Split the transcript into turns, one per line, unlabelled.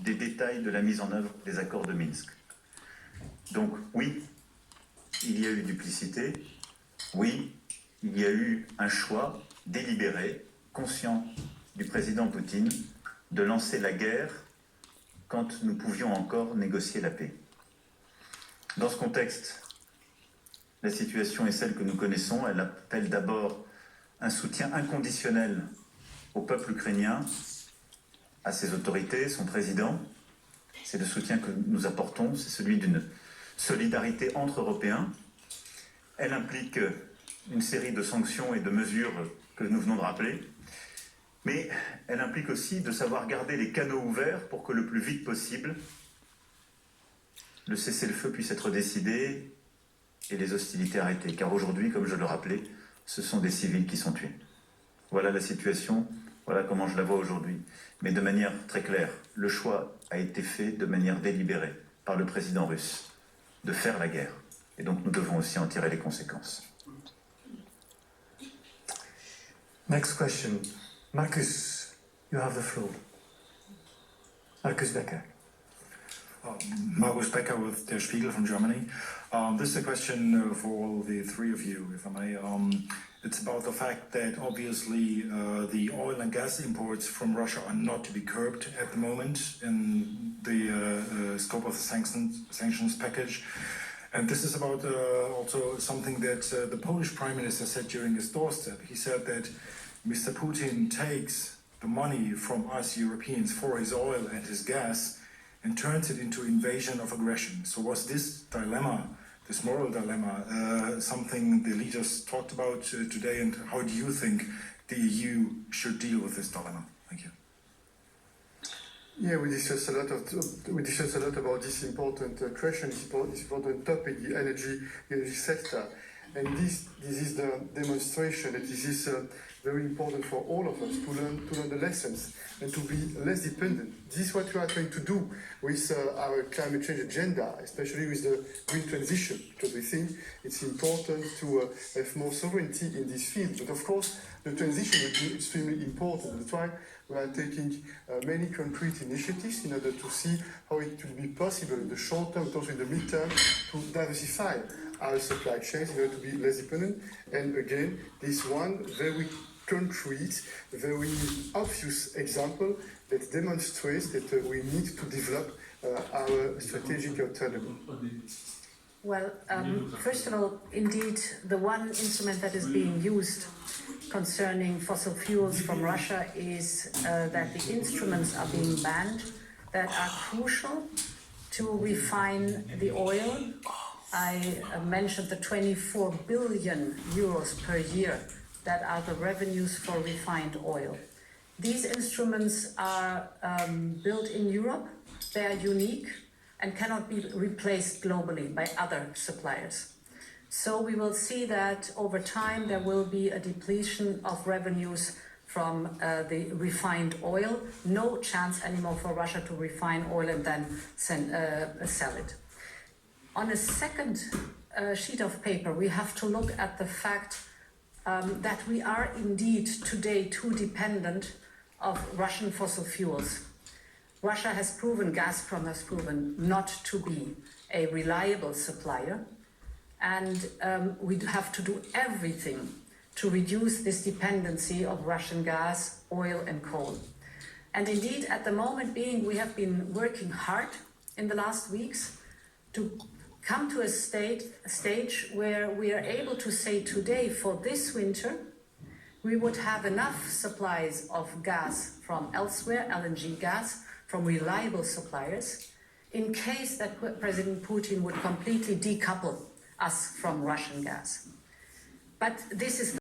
des détails de la mise en œuvre des accords de Minsk. Donc oui, il y a eu duplicité, oui, il y a eu un choix délibéré, conscient du président Poutine, de lancer la guerre quand nous pouvions encore négocier la paix. Dans ce contexte, la situation est celle que nous connaissons. Elle appelle d'abord un soutien inconditionnel au peuple ukrainien, à ses autorités, son président. C'est le soutien que nous apportons, c'est celui d'une solidarité entre Européens. Elle implique une série de sanctions et de mesures que nous venons de rappeler, mais elle implique aussi de savoir garder les canaux ouverts pour que le plus vite possible, le cessez-le-feu puisse être décidé et les hostilités arrêtées. Car aujourd'hui, comme je le rappelais, ce sont des civils qui sont tués. Voilà la situation, voilà comment je la vois aujourd'hui. Mais de manière très claire, le choix a été fait de manière délibérée par le président russe de faire la guerre. Et donc nous devons aussi en tirer les conséquences.
Next question. Markus, you have the floor. Markus Becker.
Markus Becker with Der Spiegel from Germany. This is a question for all the three of you, if I may. It's about the fact that obviously the oil and gas imports from Russia are not to be curbed at the moment in the scope of the sanctions package. And this is about also something that the Polish Prime Minister said during his doorstep. He said that Mr. Putin takes the money from us Europeans for his oil and his gas and turns it into invasion of aggression. So was this dilemma, this moral dilemma, something the leaders talked about today, and how do you think the EU should deal with this dilemma? Thank you.
Yeah, we discussed a lot about this important question, this important topic, the energy sector, and this is the demonstration that this is very important for all of us to learn the lessons and to be less dependent. This is what we are trying to do with our climate change agenda, especially with the green transition, because we think it's important to have more sovereignty in this field. But of course, the transition will be extremely important. That's why we are taking many concrete initiatives in order to see how it will be possible in the short term, but also in the mid-term, to diversify our supply chains in order to be less dependent. And again, this one very concrete, very obvious example that demonstrates that we need to develop our strategic autonomy.
Well, first of all, indeed, the one instrument that is being used concerning fossil fuels from Russia is that the instruments are being banned that are crucial to refine the oil. I mentioned the 24 billion euros per year that are the revenues for refined oil. These instruments are built in Europe. They are unique and cannot be replaced globally by other suppliers. So we will see that over time there will be a depletion of revenues from the refined oil. No chance anymore for Russia to refine oil and then sell it. On a second sheet of paper, we have to look at the fact that we are indeed today too dependent of Russian fossil fuels. Russia has proven, Gazprom has proven, not to be a reliable supplier, and we have to do everything to reduce this dependency of Russian gas, oil and coal. And indeed, at the moment being, we have been working hard in the last weeks to come to a stage where we are able to say today, for this winter, we would have enough supplies of gas from elsewhere, LNG gas, from reliable suppliers, in case that President Putin would completely decouple us from Russian gas. But this is